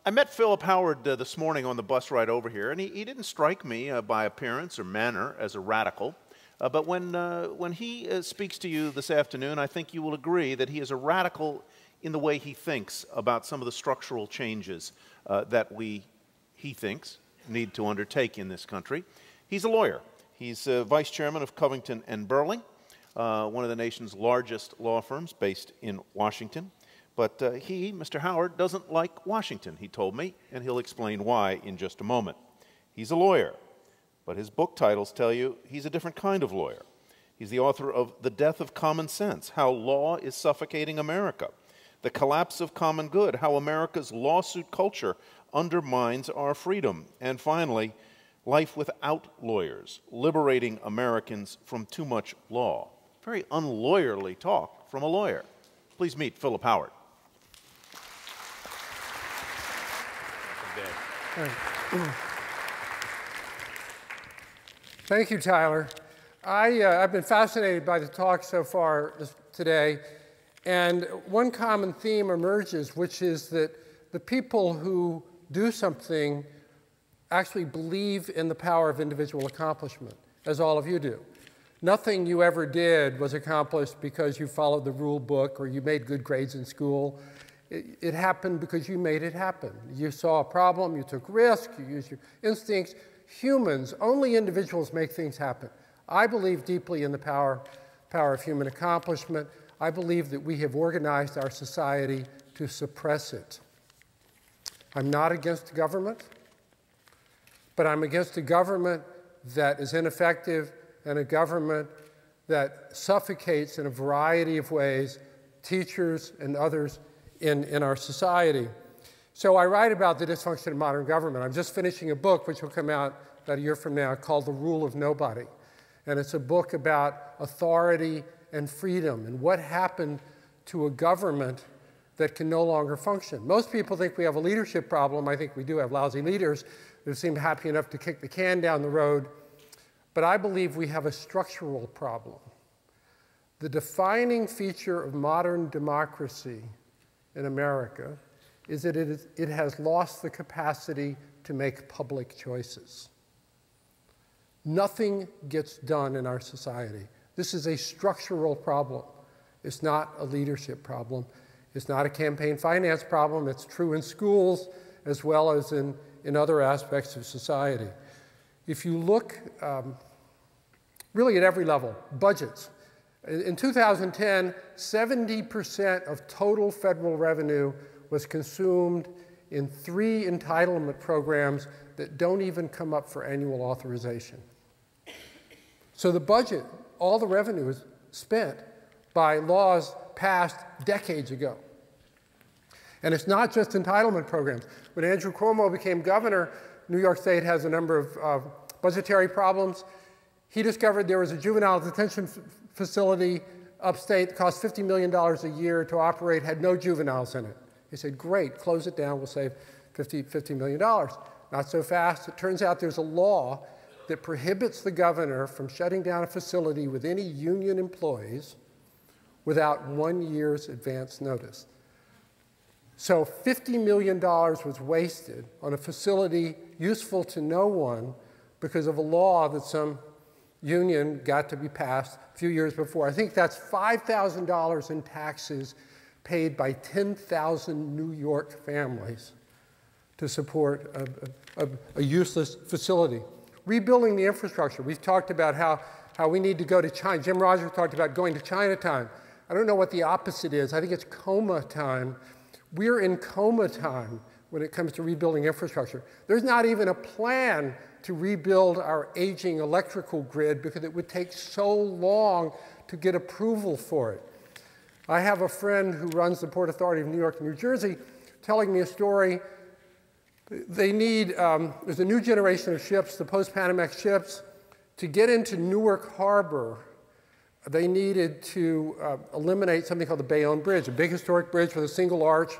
I met Philip Howard this morning on the bus ride over here, and he didn't strike me by appearance or manner as a radical. But when he speaks to you this afternoon, I think you will agree that he is a radical in the way he thinks about some of the structural changes that he thinks, need to undertake in this country. He's a lawyer. He's vice chairman of Covington & Burling, one of the nation's largest law firms based in Washington. But Mr. Howard, doesn't like Washington, he told me, and he'll explain why in just a moment. He's a lawyer, but his book titles tell you he's a different kind of lawyer. He's the author of The Death of Common Sense, How Law is Suffocating America, The Collapse of Common Good, How America's Lawsuit Culture Undermines Our Freedom, and finally, Life Without Lawyers, Liberating Americans from Too Much Law. Very unlawyerly talk from a lawyer. Please meet Philip Howard. Thank you, Tyler. I've been fascinated by the talk so far today, and one common theme emerges, which is that the people who do something actually believe in the power of individual accomplishment, as all of you do. Nothing you ever did was accomplished because you followed the rule book or you made good grades in school. It happened because you made it happen. You saw a problem, you took risk, you used your instincts. Humans, only individuals make things happen. I believe deeply in the power of human accomplishment. I believe that we have organized our society to suppress it. I'm not against government, but I'm against a government that is ineffective and a government that suffocates in a variety of ways teachers and others in our society. So I write about the dysfunction of modern government. I'm just finishing a book which will come out about a year from now called The Rule of Nobody. And it's a book about authority and freedom and what happened to a government that can no longer function. Most people think we have a leadership problem. I think we do have lousy leaders who seem happy enough to kick the can down the road. But I believe we have a structural problem. The defining feature of modern democracy in America is that it has lost the capacity to make public choices. Nothing gets done in our society. This is a structural problem. It's not a leadership problem. It's not a campaign finance problem. It's true in schools as well as in other aspects of society. If you look really at every level, budgets. In 2010, 70% of total federal revenue was consumed in 3 entitlement programs that don't even come up for annual authorization. So the budget, all the revenue is spent by laws passed decades ago. And it's not just entitlement programs. When Andrew Cuomo became governor, New York State has a number of budgetary problems. He discovered there was a juvenile detention facility upstate that cost $50 million a year to operate, had no juveniles in it. He said, great, close it down, we'll save $50 million. Not so fast. It turns out there's a law that prohibits the governor from shutting down a facility with any union employees without 1 year's advance notice. So $50 million was wasted on a facility useful to no one because of a law that some union got to be passed a few years before. I think that's $5,000 in taxes paid by 10,000 New York families to support a useless facility. Rebuilding the infrastructure. We've talked about how we need to go to China. Jim Rogers talked about going to Chinatown. I don't know what the opposite is. I think it's coma time. We're in coma time when it comes to rebuilding infrastructure. There's not even a plan to rebuild our aging electrical grid because it would take so long to get approval for it. I have a friend who runs the Port Authority of New York and New Jersey telling me a story. They need, there's a new generation of ships, the post-Panamax ships. To get into Newark Harbor, they needed to eliminate something called the Bayonne Bridge, a big historic bridge with a single arch,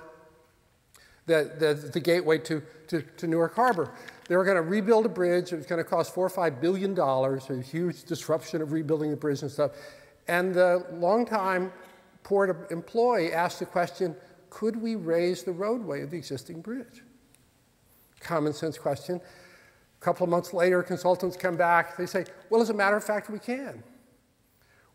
the gateway to Newark Harbor. They were going to rebuild a bridge. It was going to cost $4 or $5 billion, a huge disruption of rebuilding the bridge and stuff. And the longtime port employee asked the question, could we raise the roadway of the existing bridge? common sense question. A couple of months later, consultants come back. They say, well, as a matter of fact, we can.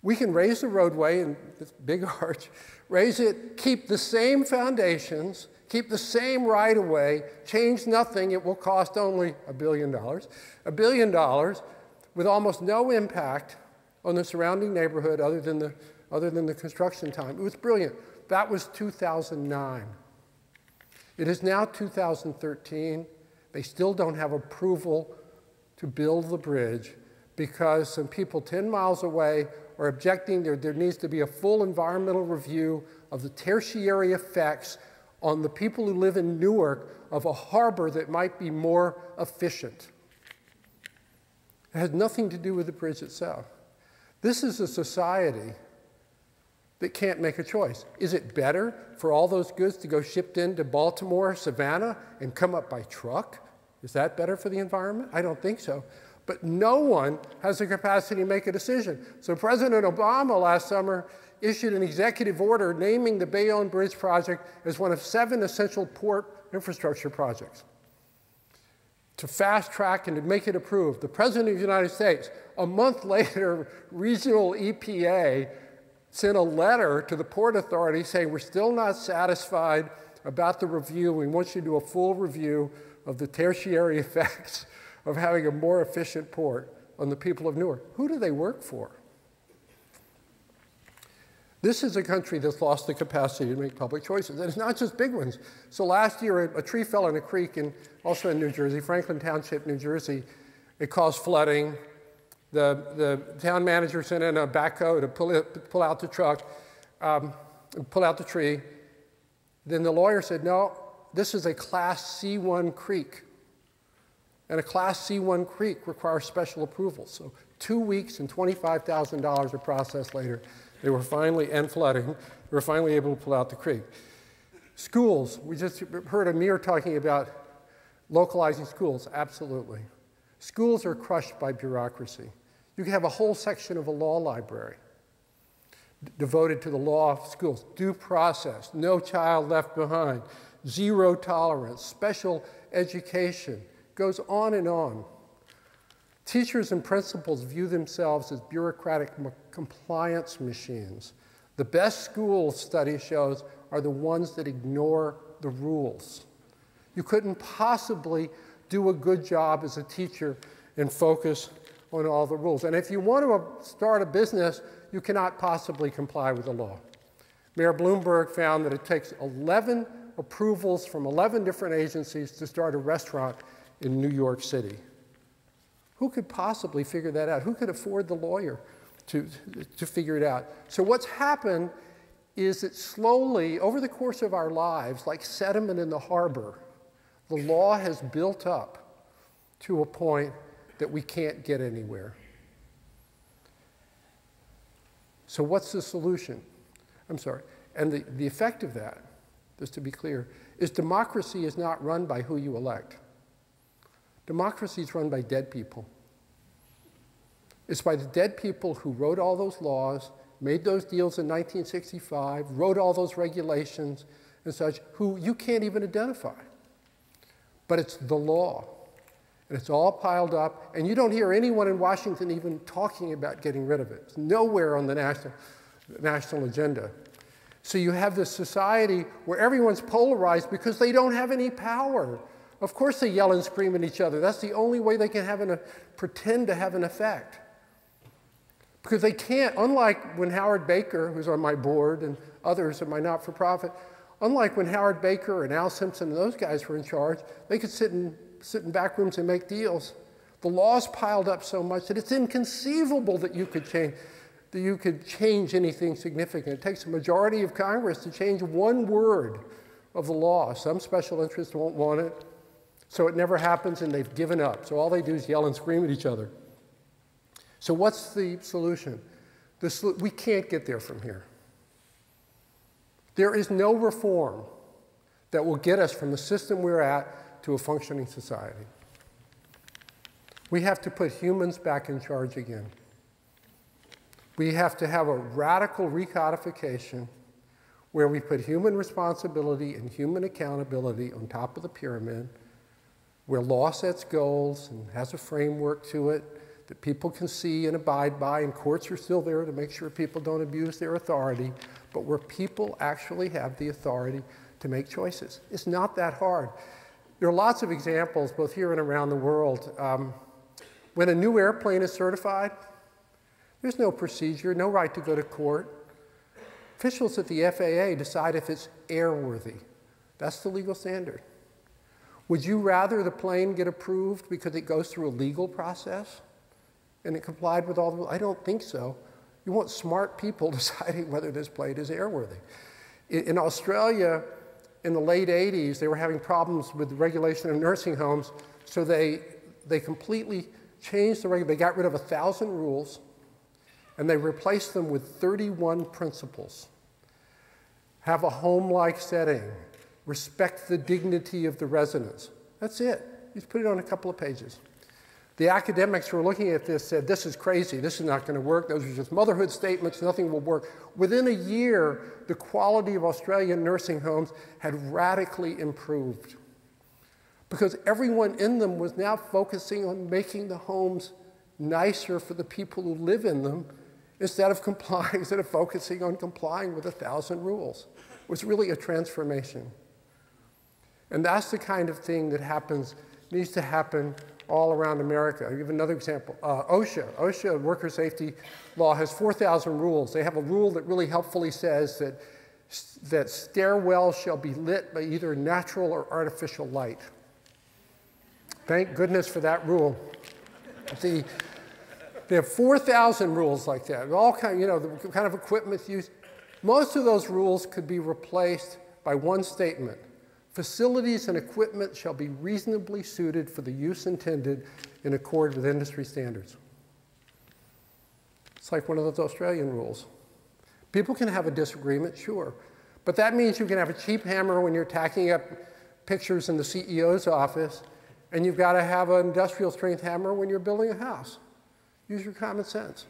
We can raise the roadway in this big arch, raise it, keep the same foundations, keep the same right-of-way, change nothing. It will cost only $1 billion. $1 billion with almost no impact on the surrounding neighborhood other than the construction time. It was brilliant. That was 2009. It is now 2013. They still don't have approval to build the bridge because some people 10 miles away are objecting. There needs to be a full environmental review of the tertiary effects on the people who live in Newark of a harbor that might be more efficient. It has nothing to do with the bridge itself. This is a society that can't make a choice. Is it better for all those goods to go shipped into Baltimore, Savannah, and come up by truck? Is that better for the environment? I don't think so. But no one has the capacity to make a decision. So President Obama last summer issued an executive order naming the Bayonne Bridge project as one of 7 essential port infrastructure projects to fast track and to make it approved. The President of the United States, a month later, regional EPA sent a letter to the Port Authority saying, we're still not satisfied about the review. We want you to do a full review of the tertiary effects of having a more efficient port on the people of Newark. Who do they work for? This is a country that's lost the capacity to make public choices. And it's not just big ones. So last year, a tree fell in a creek, also in New Jersey, Franklin Township, New Jersey. It caused flooding. The town manager sent in a backhoe to pull out the truck, pull out the tree. Then the lawyer said, no, this is a Class C1 creek. And a Class C1 creek requires special approval. So 2 weeks and $25,000 of process later, they were finally, and flooding, they were finally able to pull out the creek. Schools, we just heard Amir talking about localizing schools. Absolutely. Schools are crushed by bureaucracy. You can have a whole section of a law library devoted to the law of schools. Due process, no child left behind, zero tolerance, special education, goes on and on. Teachers and principals view themselves as bureaucratic compliance machines. The best schools, study shows, are the ones that ignore the rules. You couldn't possibly do a good job as a teacher and focus on all the rules. And if you want to start a business, you cannot possibly comply with the law. Mayor Bloomberg found that it takes 11 approvals from 11 different agencies to start a restaurant in New York City. Who could possibly figure that out? Who could afford the lawyer to figure it out? So what's happened is that slowly, over the course of our lives, like sediment in the harbor, the law has built up to a point that we can't get anywhere. So what's the solution? I'm sorry. And the effect of that, just to be clear, is democracy is not run by who you elect. Democracy is run by dead people. It's by the dead people who wrote all those laws, made those deals in 1965, wrote all those regulations and such, who you can't even identify. But it's the law. And it's all piled up, and you don't hear anyone in Washington even talking about getting rid of it. It's nowhere on the national agenda. So you have this society where everyone's polarized because they don't have any power. Of course they yell and scream at each other. That's the only way they can pretend to have an effect. Because they can't, unlike when Howard Baker, who's on my board, and others in my not-for-profit, unlike when Howard Baker and Al Simpson and those guys were in charge, they could sit in back rooms and make deals. The law's piled up so much that it's inconceivable that you could change anything significant. It takes a majority of Congress to change one word of the law. Some special interests won't want it, so it never happens, and they've given up. So all they do is yell and scream at each other. So what's the solution? We can't get there from here. There is no reform that will get us from the system we're at to a functioning society. We have to put humans back in charge again. We have to have a radical recodification where we put human responsibility and human accountability on top of the pyramid, where law sets goals and has a framework to it that people can see and abide by, and courts are still there to make sure people don't abuse their authority, but where people actually have the authority to make choices. It's not that hard. There are lots of examples, both here and around the world. When a new airplane is certified, there's no procedure, no right to go to court. Officials at the FAA decide if it's airworthy. That's the legal standard. Would you rather the plane get approved because it goes through a legal process and it complied with all the rules? I don't think so. You want smart people deciding whether this plane is airworthy. In Australia, in the late 80s, they were having problems with the regulation of nursing homes, so they completely changed the regulation. They got rid of 1,000 rules, and they replaced them with 31 principles. Have a home-like setting. Respect the dignity of the residents. That's it. Just put it on a couple of pages. The academics who were looking at this said, this is crazy, this is not going to work, those are just motherhood statements, nothing will work. Within a year, the quality of Australian nursing homes had radically improved because everyone in them was now focusing on making the homes nicer for the people who live in them instead of focusing on complying with 1,000 rules. It was really a transformation. And that's the kind of thing that needs to happen all around America. I'll give another example. OSHA, worker safety law, has 4,000 rules. They have a rule that really helpfully says that stairwells shall be lit by either natural or artificial light. Thank goodness for that rule. They have 4,000 rules like that. All kind, the kind of equipment used. Most of those rules could be replaced by one statement. Facilities and equipment shall be reasonably suited for the use intended in accord with industry standards. It's like one of those Australian rules. People can have a disagreement, sure, but that means you can have a cheap hammer when you're tacking up pictures in the CEO's office, and you've got to have an industrial strength hammer when you're building a house. Use your common sense.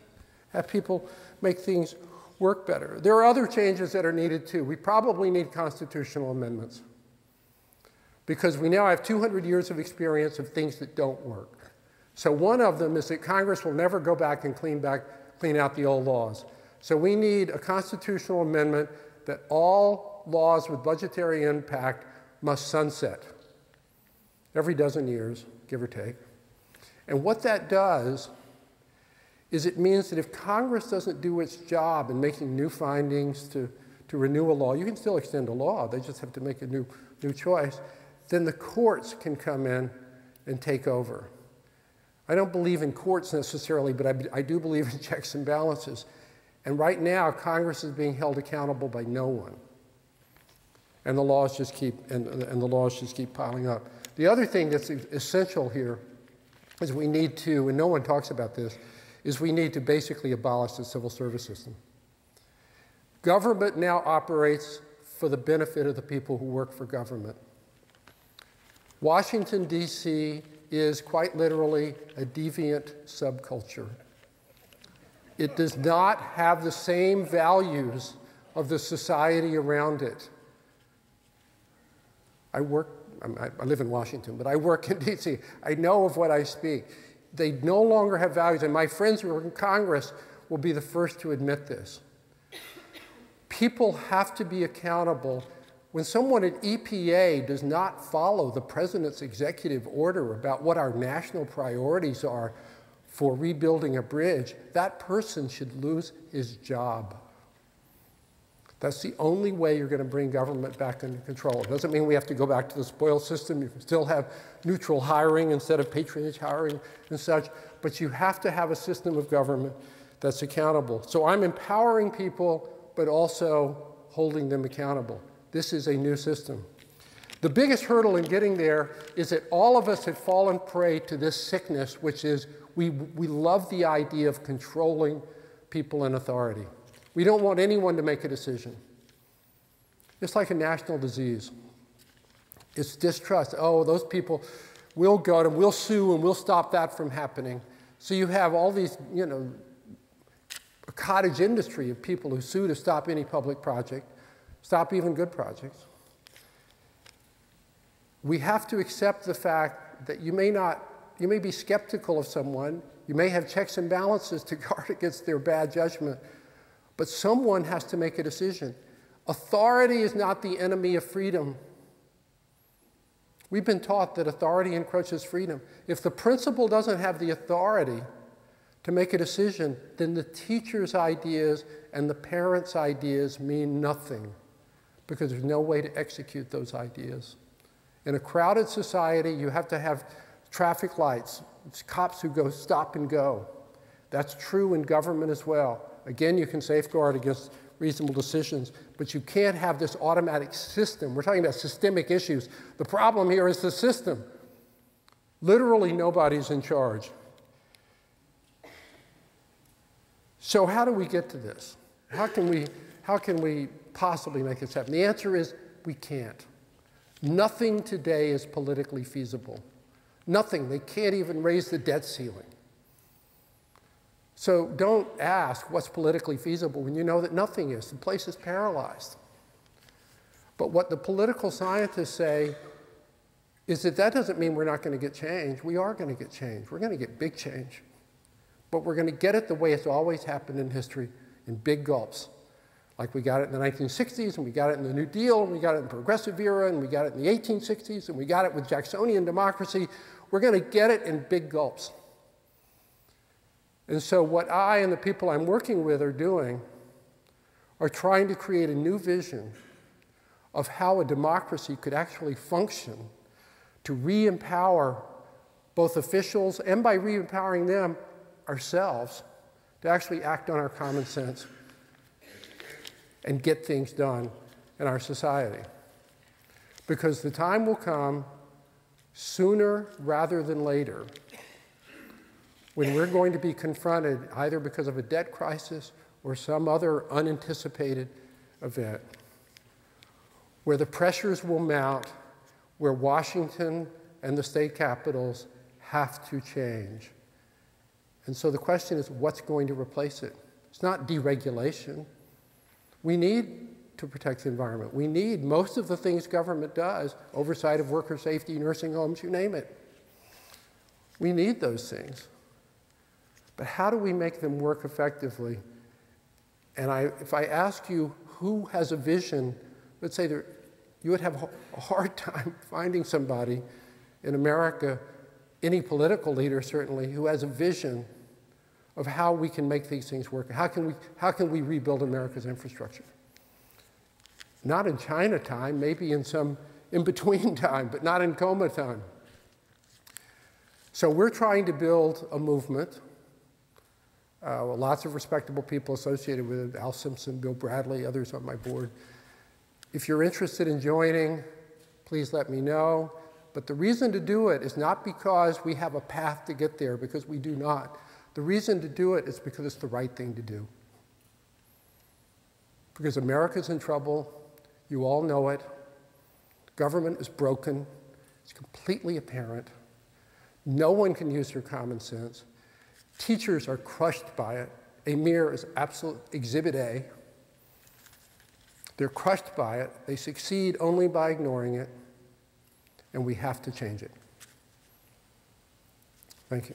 Have people make things work better. There are other changes that are needed too. We probably need constitutional amendments, because we now have 200 years of experience of things that don't work. So one of them is that Congress will never go back and clean out the old laws. So we need a constitutional amendment that all laws with budgetary impact must sunset every dozen years, give or take. And what that does is it means that if Congress doesn't do its job in making new findings to renew a law, you can still extend a law, they just have to make a new choice, then the courts can come in and take over. I don't believe in courts necessarily, but I do believe in checks and balances. And right now, Congress is being held accountable by no one. And the laws just keep piling up. The other thing that's essential here is we need to, and no one talks about this, is we need to basically abolish the civil service system. Government now operates for the benefit of the people who work for government. Washington, D.C. is quite literally a deviant subculture. It does not have the same values of the society around it. I live in Washington, but I work in D.C. I know of what I speak. They no longer have values, and my friends who are in Congress will be the first to admit this. People have to be accountable. When someone at EPA does not follow the president's executive order about what our national priorities are for rebuilding a bridge, that person should lose his job. That's the only way you're going to bring government back under control. It doesn't mean we have to go back to the spoil system. You can still have neutral hiring instead of patronage hiring and such, but you have to have a system of government that's accountable. So I'm empowering people, but also holding them accountable. This is a new system. The biggest hurdle in getting there is that all of us have fallen prey to this sickness, which is we love the idea of controlling people in authority. We don't want anyone to make a decision. It's like a national disease. It's distrust. Oh, those people, we'll go to them, we'll sue, and we'll stop that from happening. So you have all these, a cottage industry of people who sue to stop any public project, stop even good projects. We have to accept the fact that you may be skeptical of someone, you may have checks and balances to guard against their bad judgment, but someone has to make a decision. Authority is not the enemy of freedom. We've been taught that authority encroaches freedom. If the principal doesn't have the authority to make a decision, then the teacher's ideas and the parent's ideas mean nothing, because there's no way to execute those ideas. In a crowded society, you have to have traffic lights, cops who go stop and go. That's true in government as well. Again, you can safeguard against reasonable decisions, but you can't have this automatic system. We're talking about systemic issues. The problem here is the system. Literally, nobody's in charge. So how do we get to this? How can we possibly make this happen? The answer is we can't. Nothing today is politically feasible. Nothing. They can't even raise the debt ceiling. So don't ask what's politically feasible when you know that nothing is. The place is paralyzed. But what the political scientists say is that that doesn't mean we're not going to get change. We are going to get change. We're going to get big change. But we're going to get it the way it's always happened in history, in big gulps. Like we got it in the 1960s, and we got it in the New Deal, and we got it in the Progressive Era, and we got it in the 1860s, and we got it with Jacksonian democracy. We're going to get it in big gulps. And so what I and the people I'm working with are doing are trying to create a new vision of how a democracy could actually function to re-empower both officials, and by re-empowering them, ourselves, to actually act on our common sense and get things done in our society. Because the time will come sooner rather than later when we're going to be confronted either because of a debt crisis or some other unanticipated event, where the pressures will mount, where Washington and the state capitals have to change. And so the question is, what's going to replace it? It's not deregulation. We need to protect the environment. We need most of the things government does, oversight of worker safety, nursing homes, you name it. We need those things. But how do we make them work effectively? And if I ask you who has a vision, let's say you would have a hard time finding somebody in America, any political leader certainly, who has a vision of how we can make these things work. How can we rebuild America's infrastructure? Not in China time, maybe in some in-between time, but not in coma time. So we're trying to build a movement. Lots of respectable people associated with it, Al Simpson, Bill Bradley, others on my board. If you're interested in joining, please let me know. But the reason to do it is not because we have a path to get there, because we do not. The reason to do it is because it's the right thing to do. Because America's in trouble. You all know it. Government is broken. It's completely apparent. No one can use their common sense. Teachers are crushed by it. Amir is absolute exhibit A. They're crushed by it. They succeed only by ignoring it. And we have to change it. Thank you.